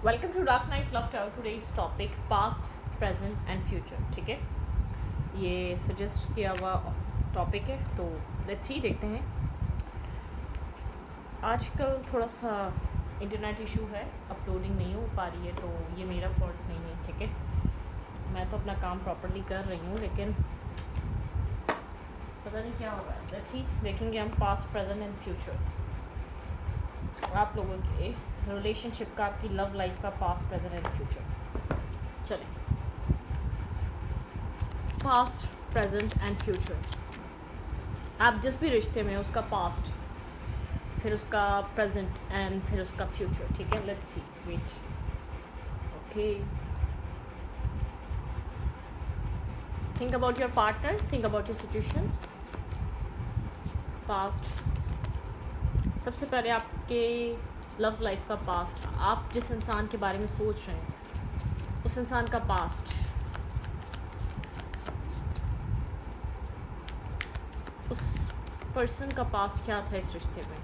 Welcome to dark night love tower. Today's topic past, present and future. ठीक है, ये suggest किया हुआ टॉपिक है, तो लेट्स सी, देखते हैं। आजकल थोड़ा सा इंटरनेट इशू है, अपलोडिंग नहीं हो पा रही है, तो ये मेरा फॉल्ट नहीं है। ठीक है, मैं तो अपना काम प्रॉपर्ली कर रही हूँ, लेकिन पता नहीं क्या हो रहा है। लेट्स सी, देखेंगे हम पास्ट, प्रेजेंट एंड फ्यूचर। आप लोगों के रिलेशनशिप का, आपकी लव लाइफ का पास्ट, प्रेजेंट एंड फ्यूचर। चलें, पास्ट, प्रेजेंट एंड फ्यूचर। आप जिस भी रिश्ते में, उसका पास्ट, फिर उसका प्रेजेंट एंड फिर उसका फ्यूचर। ठीक है, let's see, wait, okay. Think about your partner, think about your situation. Past, सबसे पहले आपके लव लाइफ का पास्ट, आप जिस इंसान के बारे में सोच रहे हैं उस इंसान का पास्ट, उस पर्सन का पास्ट क्या था इस रिश्ते में,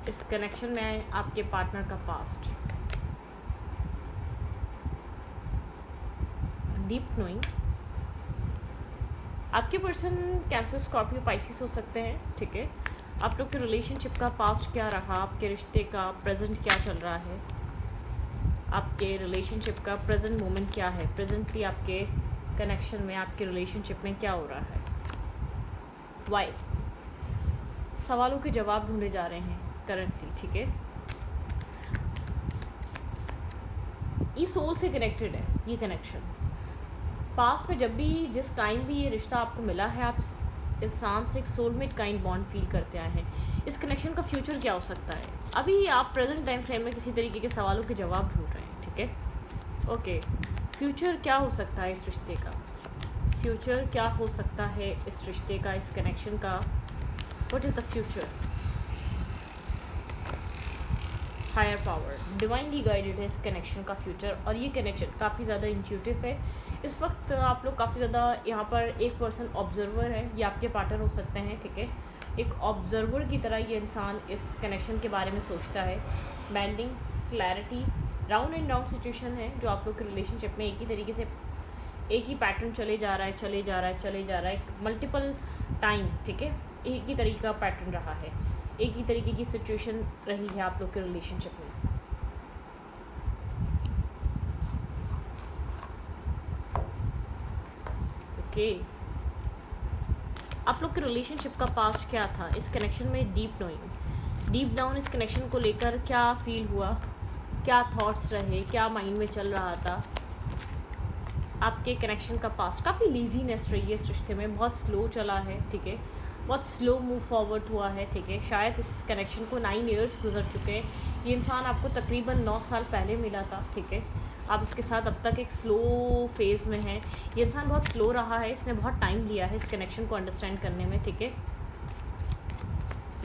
इस कनेक्शन में आपके पार्टनर का पास्ट। डीप नोइंग, आपके पर्सन कैंसर, स्कॉर्पियो, पाइसिस हो सकते हैं। ठीक है, आप लोग के रिलेशनशिप का पास्ट क्या रहा, आपके रिश्ते का प्रेजेंट क्या चल रहा है, आपके रिलेशनशिप का प्रेजेंट मोमेंट क्या है, प्रेजेंटली आपके कनेक्शन में, आपके रिलेशनशिप में क्या हो रहा है। वाई, सवालों के जवाब ढूंढे जा रहे हैं करंटली। ठीक है, ये सोल से कनेक्टेड है ये कनेक्शन। पास्ट में जब भी, जिस टाइम भी ये रिश्ता आपको मिला है, आप इस इंसान से एक सोलमेट काइंड बॉन्ड फील करते आए हैं। इस कनेक्शन का फ्यूचर क्या हो सकता है, अभी आप प्रेजेंट टाइम फ्रेम में किसी तरीके के सवालों के जवाब ढूंढ रहे हैं। ठीक है, ओके। फ्यूचर क्या हो सकता है इस रिश्ते का, फ्यूचर क्या हो सकता है इस रिश्ते का, इस कनेक्शन का। What is the future? Higher power, divinely guided है इस कनेक्शन का फ्यूचर, और ये कनेक्शन काफ़ी ज़्यादा इंट्यूटिव है। इस वक्त आप लोग काफ़ी ज़्यादा, यहाँ पर एक पर्सन ऑब्जर्वर है, ये आपके पार्टनर हो सकते हैं। ठीक है, एक ऑब्जर्वर की तरह ये इंसान इस कनेक्शन के बारे में सोचता है। Banding, clarity, round and round situation है जो आप लोग के रिलेशनशिप में एक ही तरीके से, एक ही पैटर्न चले जा रहा है, चले जा रहा है, चले जा रहा है, मल्टीपल टाइम। ठीक है, एक ही तरीके का पैटर्न रहा है, एक ही तरीके की सिचुएशन रही है आप लोग के रिलेशनशिप में। ओके, आप लोग के रिलेशनशिप का पास्ट क्या था इस कनेक्शन में। डीप नोइंग, डीप डाउन इस कनेक्शन को लेकर क्या फील हुआ, क्या थॉट्स रहे, क्या माइंड में चल रहा था। आपके कनेक्शन का पास्ट, काफ़ी लीजीनेस रही है इस रिश्ते में, बहुत स्लो चला है। ठीक है, बहुत स्लो मूव फॉरवर्ड हुआ है। ठीक है, शायद इस कनेक्शन को 9 ईयर्स गुजर चुके हैं। ये इंसान आपको तकरीबन 9 साल पहले मिला था। ठीक है, आप इसके साथ अब तक एक स्लो फेज़ में हैं। ये इंसान बहुत स्लो रहा है, इसने बहुत टाइम लिया है इस कनेक्शन को अंडरस्टैंड करने में। ठीक है,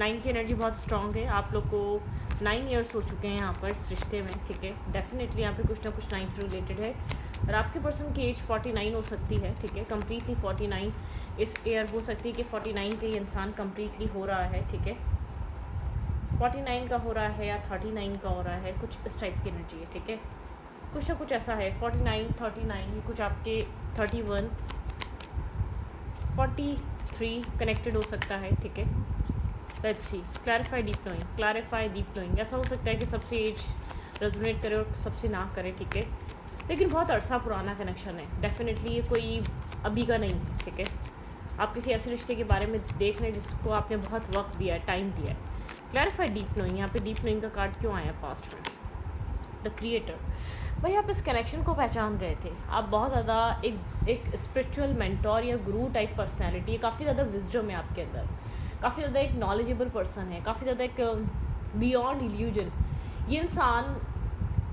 9 की एनर्जी बहुत स्ट्रॉन्ग है। आप लोग को 9 ईयर्स हो चुके हैं यहाँ पर इस रिश्ते में। ठीक है, डेफिनेटली यहाँ पे कुछ ना कुछ 9 से रिलेटेड है, और आपके पर्सन की एज 49 हो सकती है। ठीक है, कम्प्लीटली 49 इस ईयर हो सकती है कि 49 पे ये इंसान कम्प्लीटली हो रहा है। ठीक है, 49 का हो रहा है या 39 का हो रहा है, कुछ इस टाइप की एनर्जी है। ठीक है, कुछ ना कुछ ऐसा है, 49, 39, कुछ आपके 31, 43 कनेक्टेड हो सकता है। ठीक है, let's C, clarify deep knowing, clarify deep knowing. ऐसा हो सकता है कि सबसे एज रेजोनेट करे और सबसे ना करे। ठीक है, लेकिन बहुत अरसा पुराना कनेक्शन है, डेफिनेटली ये कोई अभी का नहीं है। ठीक है, आप किसी ऐसे रिश्ते के बारे में देख रहे हैं जिसको आपने बहुत वक्त दिया है, टाइम दिया है। क्लैरिफाई डीप नोइंग, यहाँ पे डीप नोइंग का कार्ड क्यों आया पास्ट में? द क्रिएटर, भाई आप इस कनेक्शन को पहचान गए थे। आप बहुत ज़्यादा एक स्पिरिचुअल मेंटोर या गुरु टाइप पर्सनैलिटी है, काफ़ी ज़्यादा विजडम है आपके अंदर, काफ़ी ज़्यादा एक नॉलेजेबल पर्सन है, काफ़ी ज़्यादा एक बियॉन्ड इल्यूजन। ये इंसान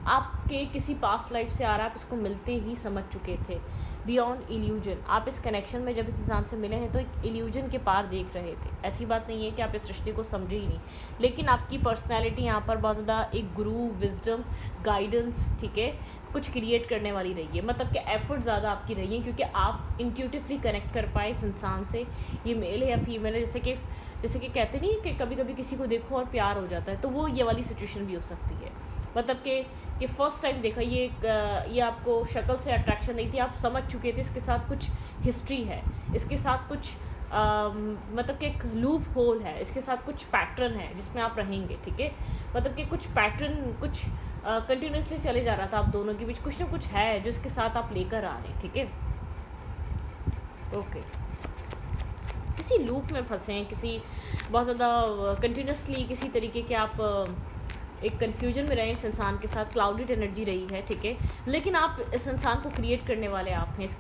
आपके किसी पास्ट लाइफ से आ रहा है, आप इसको मिलते ही समझ चुके थे। बियॉन्ड इल्यूजन, आप इस कनेक्शन में जब इस इंसान से मिले हैं तो एक इल्यूजन के पार देख रहे थे। ऐसी बात नहीं है कि आप इस रिश्ते को समझे ही नहीं, लेकिन आपकी पर्सनैलिटी यहाँ पर बहुत ज़्यादा एक गुरु, विजडम, गाइडेंस, ठीक है, कुछ क्रिएट करने वाली रही है। मतलब कि एफर्ट ज़्यादा आपकी रही है, क्योंकि आप इंट्यूटिवली कनेक्ट कर पाए इस इंसान से। ये मेल है या फीमेल है, जैसे कि कहते नहीं कि कभी कभी किसी को देखो और प्यार हो जाता है, तो वो ये वाली सिचुएशन भी हो सकती है। मतलब कि कि फ़र्स्ट टाइम देखा ये आपको शक्ल से अट्रैक्शन नहीं थी, आप समझ चुके थे इसके साथ कुछ हिस्ट्री है, इसके साथ कुछ मतलब कि एक लूप होल है, इसके साथ कुछ पैटर्न है जिसमें आप रहेंगे, ठीक है। मतलब कि कुछ पैटर्न कुछ कंटिन्यूसली चले जा रहा था आप दोनों के बीच, कुछ ना कुछ है जो इसके साथ आप लेकर आ रहे हैं, ठीक है। ओके, किसी लूप में फंसे हैं, किसी बहुत ज़्यादा कंटिन्यूसली किसी तरीके के आप एक कन्फ्यूजन में रहे इस इंसान के साथ, क्लाउडेड एनर्जी रही है, ठीक है। लेकिन आप इस इंसान को क्रिएट करने वाले आप हैं, इस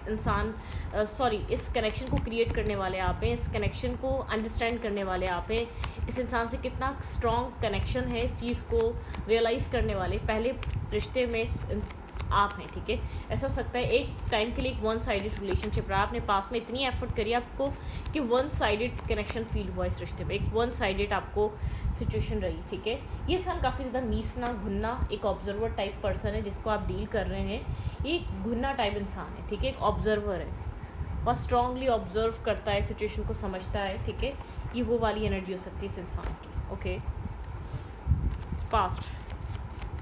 कनेक्शन को क्रिएट करने वाले आप हैं, इस कनेक्शन को अंडरस्टैंड करने वाले आप हैं, इस इंसान से कितना स्ट्रॉन्ग कनेक्शन है इस चीज़ को रियलाइज़ करने वाले पहले रिश्ते में आप हैं, ठीक है। ऐसा हो सकता है एक टाइम के लिए एक वन साइडेड रिलेशनशिप रहा, आपने पास में इतनी एफर्ट करी आपको कि वन साइडेड कनेक्शन फील हुआ इस रिश्ते में, एक वन साइडेड आपको सिचुएशन रही, ठीक है। ये इंसान काफ़ी ज़्यादा नीसना घुन्ना एक ऑब्जर्वर टाइप पर्सन है जिसको आप डील कर रहे हैं, ये एक घुन्ना टाइप इंसान है, ठीक है, एक ऑब्जर्वर है, बहुत स्ट्रांगली ऑब्जर्व करता है, सिचुएशन को समझता है, ठीक है। ये वो वाली एनर्जी हो सकती है इस इंसान की। Okay, past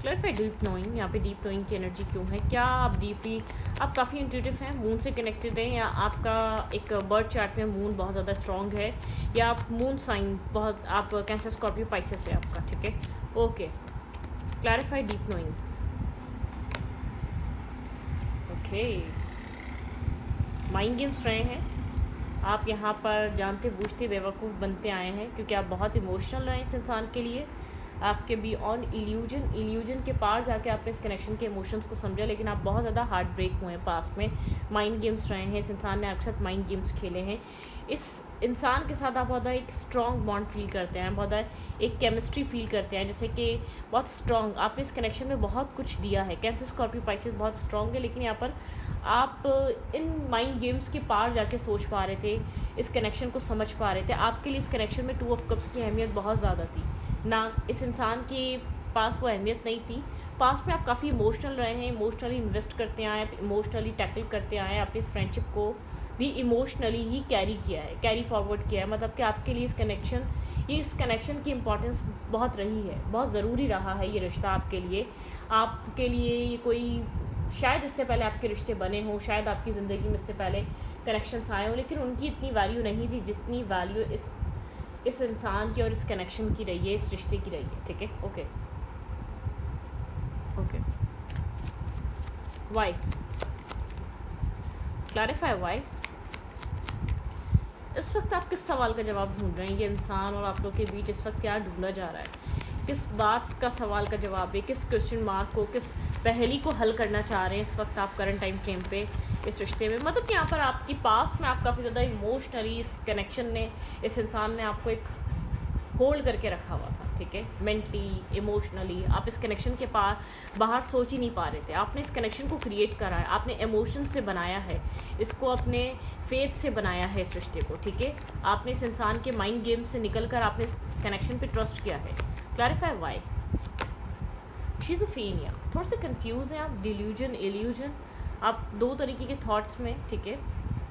clarify deep knowing, यहाँ पे डीप नोइंग की एनर्जी क्यों है, क्या आप काफ़ी इंट्यूटिव हैं, मून से कनेक्टेड हैं, या आपका एक बर्थ चार्ट में मून बहुत ज़्यादा स्ट्रॉन्ग है, या आप मून साइन बहुत आप कैंसर स्कॉर्पियो पाइसेस है आपका, ठीक है। Okay, clarify deep knowing. Okay, mind games रहे हैं आप यहाँ पर, जानते बूझते बेवकूफ़ बनते आए हैं क्योंकि आप बहुत इमोशनल रहे इस इंसान के लिए, आपके बियॉन्ड इल्यूजन के पार जाके आपने इस कनेक्शन के इमोशंस को समझा, लेकिन आप बहुत ज़्यादा हार्ट ब्रेक हुए हैं पास्ट में, माइंड गेम्स रहे हैं, इस इंसान ने आपके साथ माइंड गेम्स खेले हैं, इस इंसान के साथ आप बहुत एक स्ट्रॉन्ग बॉन्ड फील करते हैं, बहुत एक केमिस्ट्री फील करते हैं, जैसे कि बहुत स्ट्रॉन्ग आपने इस कनेक्शन में बहुत कुछ दिया है। कैंसर स्कॉर्पियो पाइसेस बहुत स्ट्रॉन्ग है, लेकिन यहाँ पर आप इन माइंड गेम्स के पार जाके सोच पा रहे थे, इस कनेक्शन को समझ पा रहे थे, आपके लिए इस कनेक्शन में 2 ऑफ कप्स की अहमियत बहुत ज़्यादा थी ना, इस इंसान के पास वो अहमियत नहीं थी। पास में आप काफ़ी इमोशनल रहे हैं, इमोशनली इन्वेस्ट करते आए, आप इमोशनली टैकल करते आए, आप इस फ्रेंडशिप को भी इमोशनली ही कैरी किया है, कैरी फॉरवर्ड किया है, मतलब कि आपके लिए इस कनेक्शन की इम्पोर्टेंस बहुत रही है, बहुत ज़रूरी रहा है ये रिश्ता आपके लिए ये कोई शायद इससे पहले आपके रिश्ते बने हों, शायद आपकी ज़िंदगी में इससे पहले कनेक्शंस आए हों, लेकिन उनकी इतनी वैल्यू नहीं थी जितनी वैल्यू इस इंसान की और इस कनेक्शन की रही है, इस रिश्ते की रही है, ठीक है। Okay, why, clarify why. इस वक्त आप किस सवाल का जवाब ढूंढ रहे हैं, ये इंसान और आप लोग के बीच इस वक्त क्या ढूंढा जा रहा है, किस बात का सवाल का जवाब है, किस क्वेश्चन मार्क को, किस पहेली को हल करना चाह रहे हैं इस वक्त आप करंट टाइम फ्रेम पे इस रिश्ते में। मतलब कि यहाँ पर आपकी पास्ट में आप काफ़ी ज़्यादा इमोशनली इस कनेक्शन ने, इस इंसान ने आपको एक होल्ड करके रखा हुआ था, ठीक है, मेंटली इमोशनली आप इस कनेक्शन के बाहर सोच ही नहीं पा रहे थे, आपने इस कनेक्शन को क्रिएट करा है, आपने इमोशन से बनाया है इसको, अपने फेथ से बनाया है इस रिश्ते को, ठीक है। आपने इस इंसान के माइंड गेम से निकल कर आपने इस कनेक्शन पे ट्रस्ट किया है। Clarify Y. शिज़ोफ्रेनिया, थोड़ा सा कंफ्यूज हैं आप, डिल्यूजन इल्यूजन, आप 2 तरीके के थॉट्स में, ठीक है,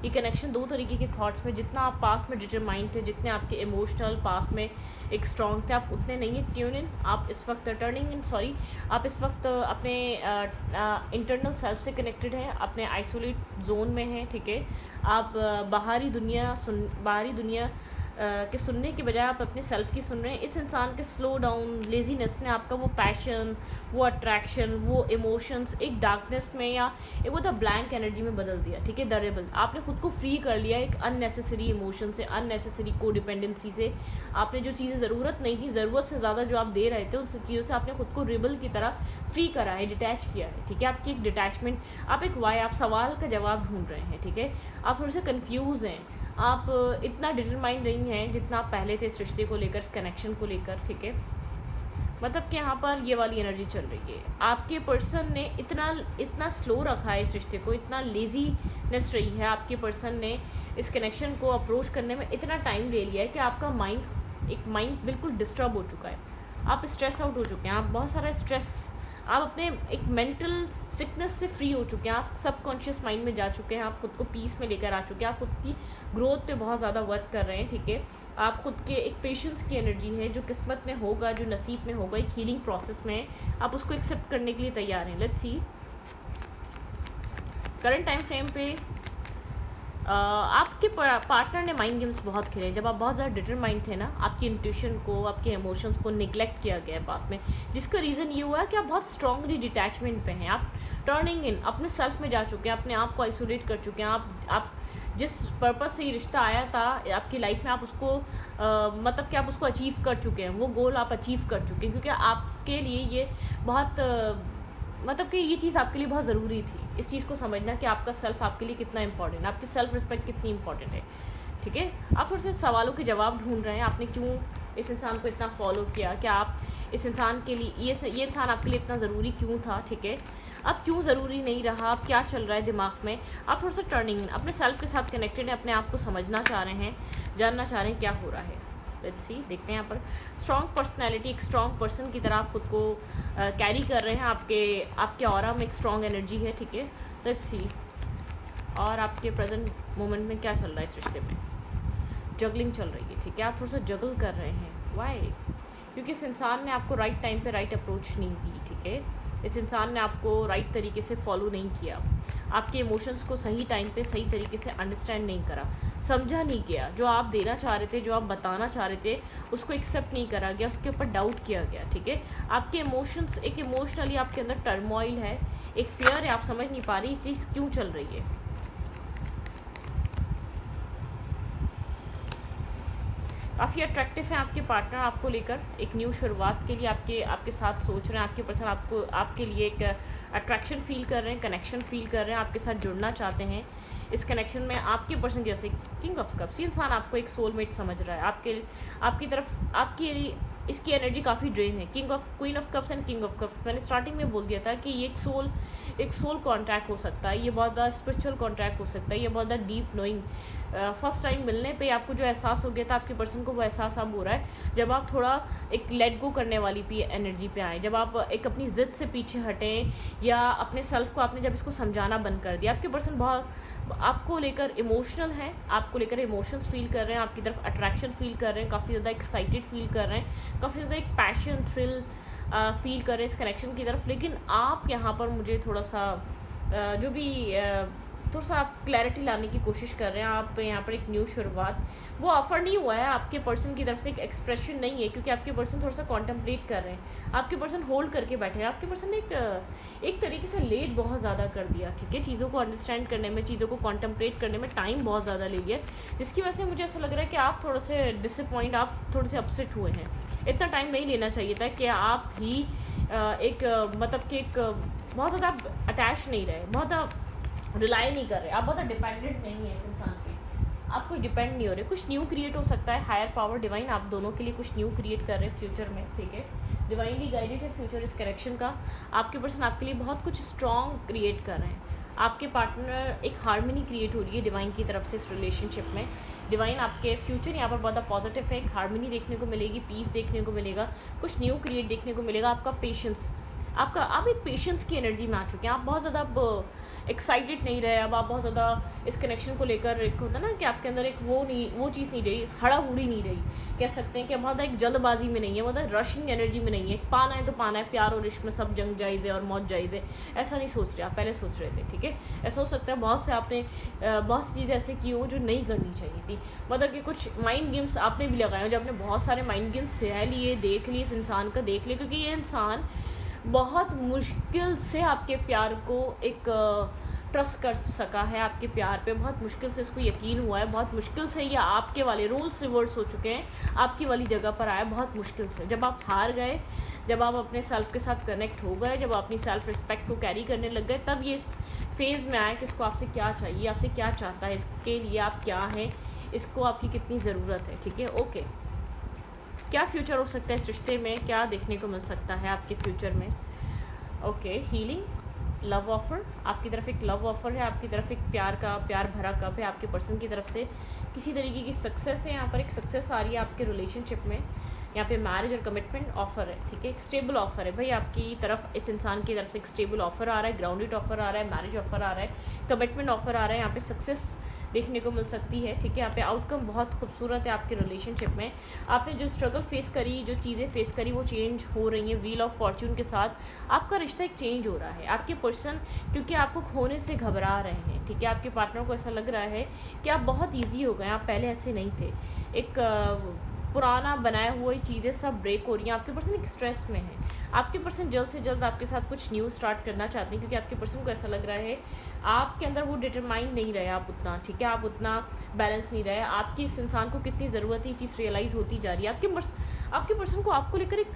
ये कनेक्शन 2 तरीके के थॉट्स में, जितना आप पास्ट में डिटरमाइंड थे, जितने आपके इमोशनल पास्ट में एक स्ट्रॉन्ग थे, आप उतने नहीं है ट्यून इन, आप इस वक्त आप इस वक्त अपने इंटरनल सेल्फ से कनेक्टेड हैं, अपने आइसोलेट जोन में हैं, ठीक है। आप बाहरी दुनिया के सुनने की बजाय आप अपने सेल्फ की सुन रहे हैं। इस इंसान के स्लो डाउन लेजीनेस ने आपका वो पैशन, वो अट्रैक्शन, वो इमोशंस एक डार्कनेस में या एक वो द ब्लैंक एनर्जी में बदल दिया, ठीक है, द रेबल। आपने खुद को फ्री कर लिया एक अननेसेसरी इमोशन से, अननेसेसरी को डिपेंडेंसी से। आपने जो चीज़ें ज़रूरत नहीं थी, ज़रूरत से ज़्यादा जो आप दे रहे थे, उन चीज़ों से आपने खुद को रेबल की तरह फ्री करा है, डिटैच किया है, ठीक है। आपकी एक डिटैचमेंट, आप सवाल का जवाब ढूंढ रहे हैं, ठीक है। आप थोड़े से कन्फ्यूज़ हैं, आप इतना डिटरमाइंड नहीं हैं जितना आप पहले थे इस रिश्ते को लेकर, इस कनेक्शन को लेकर, ठीक है। मतलब कि यहाँ पर ये वाली एनर्जी चल रही है, आपके पर्सन ने इतना स्लो रखा है इस रिश्ते को, इतना लेजीनेस रही है आपके पर्सन ने इस कनेक्शन को अप्रोच करने में, इतना टाइम ले लिया है कि आपका माइंड बिल्कुल डिस्टर्ब हो चुका है, आप स्ट्रेस आउट हो चुके हैं, आप बहुत सारा स्ट्रेस, आप अपने एक मेंटल सिकनेस से फ्री हो चुके हैं, आप सबकॉन्शियस माइंड में जा चुके हैं, आप खुद को पीस में लेकर आ चुके हैं, आप खुद की ग्रोथ पे बहुत ज़्यादा वर्क कर रहे हैं, ठीक है। आप खुद के एक पेशेंस की एनर्जी है, जो किस्मत में होगा, जो नसीब में होगा, एक हीलिंग प्रोसेस में है, आप उसको एक्सेप्ट करने के लिए तैयार हैं। Let's see current time frame पे आपके पार्टनर ने माइंड गेम्स बहुत खेले। जब आप बहुत ज़्यादा डिटरमाइंड थे ना, आपकी इंट्यूशन को, आपके इमोशंस को निगलेक्ट किया गया है पास में, जिसका रीज़न ये हुआ है कि आप बहुत स्ट्रांगली डिटैचमेंट पे हैं, आप टर्निंग इन अपने सेल्फ में जा चुके हैं, अपने आप को आइसोलेट कर चुके हैं। आप जिस पर्पस से ये रिश्ता आया था आपकी लाइफ में, आप उसको मतलब कि आप उसको अचीव कर चुके हैं, वो गोल आप अचीव कर चुके हैं, क्योंकि आपके लिए ये बहुत मतलब कि ये चीज़ आपके लिए बहुत ज़रूरी थी, इस चीज़ को समझना कि आपका सेल्फ आपके लिए कितना इंपॉर्टेंट है, आपकी सेल्फ रिस्पेक्ट कितनी इंपॉर्टेंट है, ठीक है। आप थोड़े से सवालों के जवाब ढूंढ रहे हैं, आपने क्यों इस इंसान को इतना फॉलो किया, क्या आप इस इंसान के लिए ये इंसान आपके लिए इतना ज़रूरी क्यों था, ठीक है। अब क्यों ज़रूरी नहीं रहा, अब क्या चल रहा है दिमाग में, आप थोड़ा सा टर्निंग इन अपने सेल्फ के साथ कनेक्टेड हैं, अपने आप को समझना चाह रहे हैं, जानना चाह रहे हैं क्या हो रहा है। लेट्स सी, देखते हैं यहाँ पर स्ट्रॉन्ग पर्सनैलिटी, एक स्ट्रॉन्ग पर्सन की तरह आप खुद को कैरी कर रहे हैं, आपके ऑरा में एक स्ट्रॉन्ग एनर्जी है, ठीक है। लेट्स सी और आपके प्रेजेंट मोमेंट में क्या चल रहा है इस रिश्ते में। जगलिंग चल रही है, ठीक है, आप थोड़ा सा जगल कर रहे हैं। वाई? क्योंकि इस इंसान ने आपको राइट टाइम पे राइट अप्रोच नहीं दी, ठीक है। इस इंसान ने आपको राइट तरीके से फॉलो नहीं किया, आपके इमोशंस को सही टाइम पे सही तरीके से अंडरस्टैंड नहीं करा, समझा नहीं गया, जो आप देना चाह रहे थे, जो आप बताना चाह रहे थे, उसको एक्सेप्ट नहीं करा गया, उसके ऊपर डाउट किया गया, ठीक है। आपके इमोशंस, एक इमोशनली आपके अंदर टर्मोइल है, एक फियर है, आप समझ नहीं पा रही ये चीज़ क्यों चल रही है। काफ़ी अट्रैक्टिव है आपके पार्टनर आपको लेकर, एक न्यू शुरुआत के लिए आपके साथ सोच रहे हैं, आपके पर्सन आपके लिए एक अट्रैक्शन फील कर रहे हैं, कनेक्शन फील कर रहे हैं, आपके साथ जुड़ना चाहते हैं। इस कनेक्शन में आपके पर्सन जैसे किंग ऑफ कप्स, ये इंसान आपको एक सोलमेट समझ रहा है, आपकी तरफ इसकी एनर्जी काफ़ी ड्रेन है। Queen of cups and king of cups, मैंने स्टार्टिंग में बोल दिया था कि ये एक सोल कॉन्ट्रैक्ट हो सकता है, ये बहुत ज़्यादा स्पिरिचुअल कॉन्ट्रैक्ट हो सकता है, ये बहुत ज़्यादा डीप नोइंग। फर्स्ट टाइम मिलने पे आपको जो एहसास हो गया था, आपके पर्सन को वो एहसास अब हो रहा है, जब आप थोड़ा एक लेट गो करने वाली एनर्जी पे आए, जब आप एक अपनी ज़िद से पीछे हटें, या अपने सेल्फ को आपने जब इसको समझाना बंद कर दिया। आपके पर्सन बहुत आपको लेकर इमोशनल है, आपको लेकर इमोशंस फील कर रहे हैं, आपकी तरफ अट्रैक्शन फील कर रहे हैं, काफ़ी ज़्यादा एक्साइटेड फील कर रहे हैं, काफ़ी ज़्यादा एक पैशन थ्रिल फील कर रहे हैं इस कनेक्शन की तरफ। लेकिन आप यहाँ पर मुझे थोड़ा सा जो भी थोड़ा सा आप क्लैरिटी लाने की कोशिश कर रहे हैं, आप यहाँ पर एक न्यू शुरुआत, वो ऑफर नहीं हुआ है आपके पर्सन की तरफ से, एक एक्सप्रेशन नहीं है, क्योंकि आपके पर्सन थोड़ा सा कॉन्टम्पलेट कर रहे हैं, आपके पर्सन होल्ड करके बैठे हैं, आपके पर्सन ने एक तरीके से लेट बहुत ज़्यादा कर दिया, ठीक है। चीज़ों को अंडरस्टैंड करने में, चीज़ों को कॉन्टम्पलेट करने में टाइम बहुत ज़्यादा ले लिया, जिसकी वजह से मुझे ऐसा लग रहा है कि आप थोड़े से डिसअपॉइंट, आप थोड़े से अपसेट हुए हैं। इतना टाइम नहीं लेना चाहिए था कि आप ही मतलब कि एक बहुत ज़्यादा अटैच नहीं रहे, बहुत ज़्यादा रिलाई नहीं कर रहे, आप बहुत डिपेंडेंट नहीं है इस इंसान पे, आप कुछ डिपेंड नहीं हो रहे। कुछ न्यू क्रिएट हो सकता है, हायर पावर डिवाइन आप दोनों के लिए कुछ न्यू क्रिएट कर रहे हैं फ्यूचर में, ठीक है। डिवाइनली गाइडेड है फ्यूचर इस कनेक्शन का, आपके पर्सन आपके लिए बहुत कुछ स्ट्रॉन्ग क्रिएट कर रहे हैं, आपके पार्टनर एक हार्मनी क्रिएट हो रही है डिवाइन की तरफ से इस रिलेशनशिप में। डिवाइन आपके फ्यूचर यहाँ पर बहुत पॉजिटिव है, एक हार्मनी देखने को मिलेगी, पीस देखने को मिलेगा, कुछ न्यू क्रिएट देखने को मिलेगा। आपका पेशेंस, आप एक पेशेंस की एनर्जी में आ चुके हैं, आप बहुत ज़्यादा अब एक्साइटेड नहीं रहे, अब आप बहुत ज़्यादा इस कनेक्शन को लेकर, एक होता है ना कि आपके अंदर एक वो चीज़ नहीं रही, हड़ाहुड़ी नहीं रही, कह सकते हैं कि बहुत एक जल्दबाजी में नहीं है, बहुत रशिंग एनर्जी में नहीं है। पाना है तो पाना है, प्यार और इश्क में सब जंग जायज़ है और मौत जायज़ है, ऐसा नहीं सोच रहे आप, पहले सोच रहे थे, ठीक है। ऐसा हो सकता है बहुत से आपने बहुत सी चीज़ें ऐसे की हो जो नहीं करनी चाहिए थी, मतलब कि कुछ माइंड गेम्स आपने भी लगाए हो, जब आपने बहुत सारे माइंड गेम्स सह लिए, देख लिए, इस इंसान का देख लिया, क्योंकि ये इंसान बहुत मुश्किल से आपके प्यार को एक ट्रस्ट कर सका है, आपके प्यार पे बहुत मुश्किल से इसको यकीन हुआ है, बहुत मुश्किल से ये आपके वाले रोल्स रिवर्स हो चुके हैं, आपकी वाली जगह पर आया बहुत मुश्किल से। जब आप हार गए, जब आप अपने सेल्फ के साथ कनेक्ट हो गए, जब आप अपनी सेल्फ रिस्पेक्ट को कैरी करने लग गए, तब ये इस फेज़ में आया कि इसको आपसे क्या चाहिए, आपसे क्या चाहता है, इसके लिए आप क्या हैं, इसको आपकी कितनी ज़रूरत है, ठीक है। ओके, क्या फ्यूचर हो सकता है इस रिश्ते में, क्या देखने को मिल सकता है आपके फ्यूचर में। ओके, हीलिंग, लव ऑफर, आपकी तरफ एक लव ऑफर है, आपकी तरफ एक प्यार भरा कप है, आपके पर्सन की तरफ से किसी तरीके की सक्सेस है, यहाँ पर एक सक्सेस आ रही है आपके रिलेशनशिप में, यहाँ पे मैरिज और कमिटमेंट ऑफर है, ठीक है, एक स्टेबल ऑफर है भाई आपकी तरफ, इस इंसान की तरफ से एक स्टेबल ऑफर आ रहा है, ग्राउंडेड ऑफर आ रहा है, मैरिज ऑफर आ रहा है, कमिटमेंट ऑफर आ रहा है, यहाँ पे सक्सेस देखने को मिल सकती है, ठीक है। यहाँ पे आउटकम बहुत खूबसूरत है आपके रिलेशनशिप में। आपने जो स्ट्रगल फेस करी, जो चीज़ें फेस करी, वो चेंज हो रही हैं। व्हील ऑफ फॉर्च्यून के साथ आपका रिश्ता एक चेंज हो रहा है। आपके पर्सन क्योंकि आपको खोने से घबरा रहे हैं, ठीक है, आपके पार्टनर को ऐसा लग रहा है कि आप बहुत ईजी हो गए, आप पहले ऐसे नहीं थे। एक पुराना बनाया हुआ चीज़ें सब ब्रेक हो रही हैं। आपके पर्सन एक स्ट्रेस में है। आपके पर्सन जल्द से जल्द आपके साथ कुछ न्यू स्टार्ट करना चाहते हैं, क्योंकि आपके पर्सन को ऐसा लग रहा है आपके अंदर वो डिटरमाइंड नहीं रहे आप उतना, ठीक है, आप उतना बैलेंस नहीं रहे। आपकी इस इंसान को कितनी ज़रूरत है, ये चीज़ रियलाइज़ होती जा रही है। आपके पर्सन को आपको लेकर एक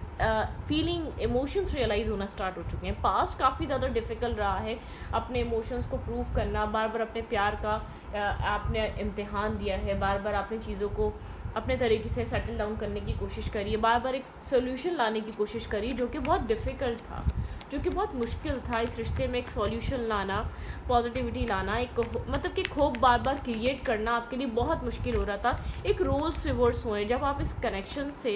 फीलिंग, इमोशंस रियलाइज़ होना स्टार्ट हो चुके हैं। पास्ट काफ़ी ज़्यादा डिफ़िकल्ट रहा है अपने इमोशंस को प्रूव करना, बार बार अपने प्यार का आपने इम्तिहान दिया है, बार बार आपने चीज़ों को अपने तरीके से सेटल डाउन करने की कोशिश करी है, बार बार एक सोल्यूशन लाने की कोशिश करी, जो कि बहुत डिफ़िकल्ट था, जो कि बहुत मुश्किल था इस रिश्ते में एक सॉल्यूशन लाना, पॉजिटिविटी लाना, एक मतलब कि होप बार बार क्रिएट करना आपके लिए बहुत मुश्किल हो रहा था। एक रोल्स रिवर्स हुए जब आप इस कनेक्शन से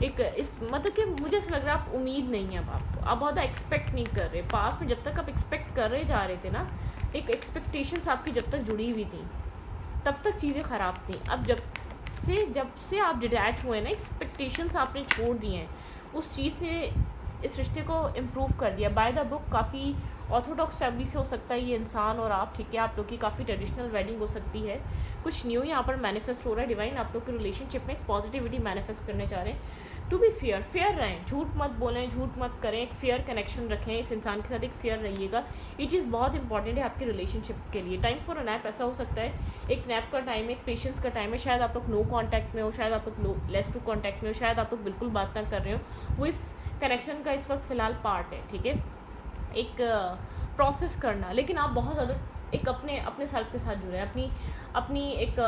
एक इस मतलब कि मुझे ऐसा लग रहा है आप उम्मीद नहीं है अब आपको, आप बहुत एक्सपेक्ट नहीं कर रहे। पास में जब तक आप एक्सपेक्ट कर रहे जा रहे थे ना, एक एक्सपेक्टेशंस आपकी जब तक जुड़ी हुई थी तब तक चीज़ें ख़राब थी। अब जब से आप डिटैच हुए ना, एक्सपेक्टेशंस आपने छोड़ दिए हैं, उस चीज़ ने इस रिश्ते को इम्प्रूव कर दिया। बाय द बुक काफ़ी ऑर्थोडॉक्स फैमिली से हो सकता है ये इंसान और आप, ठीक है, आप लोग की काफ़ी ट्रेडिशनल वेडिंग हो सकती है। कुछ न्यू यहाँ पर मैनिफेस्ट हो रहा है। डिवाइन आप लोग के रिलेशनशिप में एक पॉजिटिविटी मैनिफेस्ट करने जा रहे हैं। टू बी फेयर रहें, झूठ मत बोलें, झूठ मत करें, एक फेयर कनेक्शन रखें इस इंसान के साथ, एक फेयर रहिएगा। ये चीज़ बहुत इंपॉर्टेंट है आपके रिलेशनशिप के लिए। टाइम फॉर अ नैप ऐसा हो सकता है, एक नैप का टाइम है, एक पेशेंस का टाइम है। शायद आप लोग नो कॉन्टैक्ट में हो, शायद आप लोग लेस टू कॉन्टैक्ट में हो, शायद आप लोग बिल्कुल बात ना कर रहे हो। वो इस कनेक्शन का इस वक्त फ़िलहाल पार्ट है, ठीक है, एक प्रोसेस करना। लेकिन आप बहुत ज़्यादा एक अपने सेल्फ के साथ जुड़े हैं, अपनी एक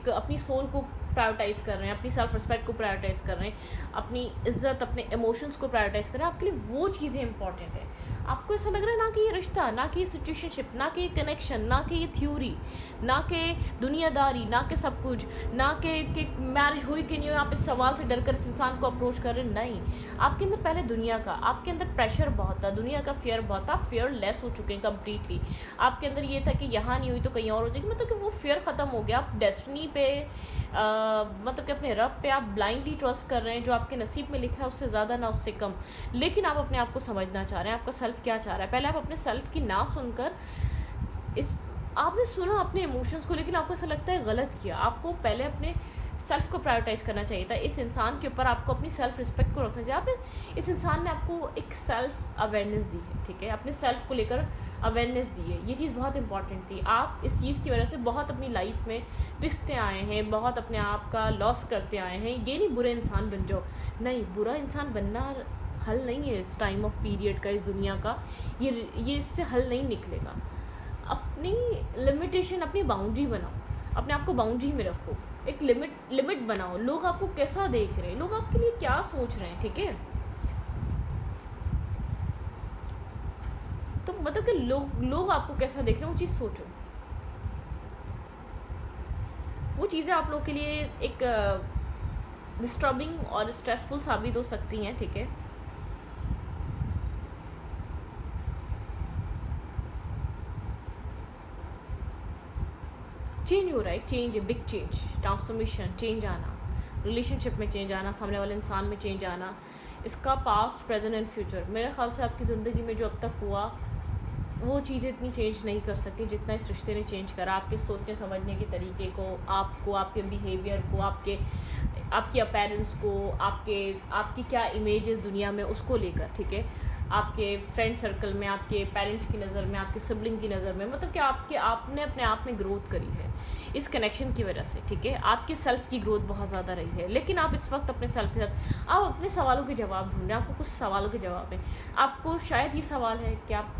अपनी सोल को प्रायोरिटाइज़ कर रहे हैं, अपनी सेल्फ रिस्पेक्ट को प्रायोरिटाइज़ कर रहे हैं, अपनी इज्जत, अपने इमोशंस को प्रायोरिटाइज़ कर रहे हैं। आपके लिए वो चीज़ें इंपॉर्टेंट है। आपको ऐसा लग रहा है ना कि ये रिश्ता, ना कि ये सिचुएशनशिप, ना कि ये कनेक्शन, ना कि ये थ्योरी, ना कि दुनियादारी, ना कि सब कुछ, ना कि मैरिज हुई कि नहीं हो, आप इस सवाल से डर कर इस इंसान को अप्रोच कर रहे हैं। नहीं, आपके अंदर पहले दुनिया का, आपके अंदर प्रेशर बहुत था, दुनिया का फियर बहुत था, आप फियरलेस हो चुके हैं कम्प्लीटली। आपके अंदर ये था कि यहाँ नहीं हुई तो कहीं और हो जाएगी, मतलब कि वो फियर ख़त्म हो गया। आप डेस्टिनी पे मतलब कि अपने रब पे आप ब्लाइंडली ट्रस्ट कर रहे हैं, जो आपके नसीब में लिखा है उससे ज़्यादा ना उससे कम। लेकिन आप अपने आप को समझना चाह रहे हैं, आपका सेल्फ क्या चाह रहा है। पहले आप अपने सेल्फ की ना सुनकर आपने सुना अपने इमोशंस को, लेकिन आपको ऐसा लगता है गलत किया। आपको पहले अपने सेल्फ को प्रायोरिटाइज़ करना चाहिए था। इस इंसान के ऊपर आपको अपनी सेल्फ रिस्पेक्ट को रखना चाहिए। आपने इस इंसान ने आपको एक सेल्फ अवेयरनेस दी है, ठीक है, अपने सेल्फ को लेकर अवेयरनेस दी है। ये चीज़ बहुत इंपॉर्टेंट थी। आप इस चीज़ की वजह से बहुत अपनी लाइफ में पिसते आए हैं, बहुत अपने आप का लॉस करते आए हैं। ये नहीं बुरे इंसान बन जाओ, नहीं, बुरा इंसान बनना हल नहीं है इस टाइम ऑफ पीरियड का, इस दुनिया का। ये इससे हल नहीं निकलेगा। अपनी लिमिटेशन, अपनी बाउंड्री बनाओ, अपने आप को बाउंड्री में रखो, एक लिमिट बनाओ। लोग आपको कैसा देख रहे हैं, लोग आपके लिए क्या सोच रहे हैं, ठीक है। तो मतलब कि लोग आपको कैसा देख रहे हैं वो चीज़ सोचो। वो चीज़ें आप लोग के लिए एक डिस्टर्बिंग और स्ट्रेसफुल साबित हो सकती हैं, ठीक है। चेंज हो रहा है, चेंज है, बिग चेंज, ट्रांसफॉर्मेशन, चेंज आना, रिलेशनशिप में चेंज आना, सामने वाले इंसान में चेंज आना। इसका पास्ट, प्रेजेंट एंड फ्यूचर, मेरे ख्याल से आपकी ज़िंदगी में जो अब तक हुआ वो चीज़ें इतनी चेंज नहीं कर सकती जितना इस रिश्ते ने चेंज करा। आपके सोचने समझने के तरीके को, आपको, आपके बिहेवियर को, आपके अपीयरेंस को, आपकी क्या इमेज है दुनिया में उसको लेकर, ठीक है। आपके फ्रेंड सर्कल में, आपके पेरेंट्स की नज़र में, आपके सिबलिंग की नज़र में, मतलब कि आपने अपने आप में ग्रोथ करी है इस कनेक्शन की वजह से, ठीक है। आपके सेल्फ की ग्रोथ बहुत ज़्यादा रही है। लेकिन आप इस वक्त अपने सेल्फ के साथ आप अपने सवालों के जवाब ढूंढ रहे हैं। आपको कुछ सवालों के जवाब हैं। आपको शायद ये सवाल है कि आप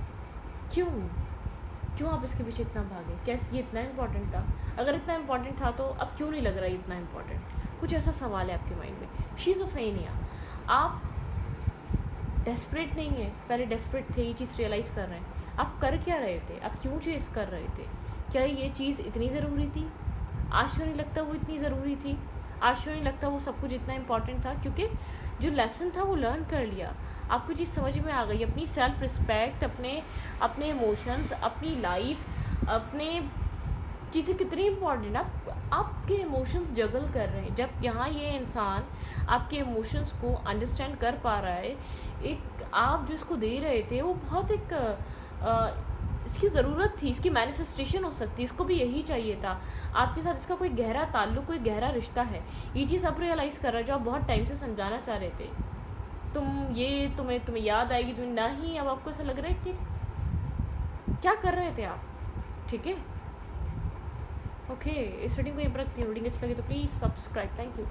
क्यों आप इसके पीछे इतना भागे, क्या ये इतना इम्पोर्टेंट था? अगर इतना इम्पोर्टेंट था तो अब क्यों नहीं लग रहा है इतना इम्पोर्टेंट? कुछ ऐसा सवाल है आपके माइंड में। शिज़ोफ्रेनिया, आप डेस्परेट नहीं है, पहले डेस्परेट थे, ये चीज़ रियलाइज़ कर रहे हैं। आप कर क्या रहे थे, आप क्यों चेज़ कर रहे थे? क्या ये चीज़ इतनी ज़रूरी थी? आज तो नहीं लगता वो इतनी ज़रूरी थी। आज तो नहीं लगता वो सब कुछ इतना इम्पोर्टेंट था, क्योंकि जो लेसन था वो लर्न कर लिया, आपको चीज़ समझ में आ गई, अपनी सेल्फ रिस्पेक्ट, अपने इमोशंस, अपनी लाइफ, अपने चीज़ें कितनी इंपॉर्टेंट। आपके इमोशंस जगल कर रहे हैं, जब यहाँ ये इंसान आपके इमोशंस को अंडरस्टैंड कर पा रहा है, एक आप जो इसको दे रहे थे वो बहुत एक इसकी ज़रूरत थी, इसकी मैनिफेस्टेशन हो सकती, इसको भी यही चाहिए था। आपके साथ इसका कोई गहरा ताल्लुक, कोई गहरा रिश्ता है, ये चीज़ आप रियलाइज़ कर रहे हो जो आप बहुत टाइम से समझाना चाह रहे थे। तुम्हें याद आएगी, तुम्हें नहीं, अब आपको ऐसा लग रहा है कि क्या कर रहे थे आप। ठीक है, ओके, इस रीडिंग को यहाँ पर रखती हूँ। रीडिंग अच्छी लगी तो प्लीज़ सब्सक्राइब। Thank you.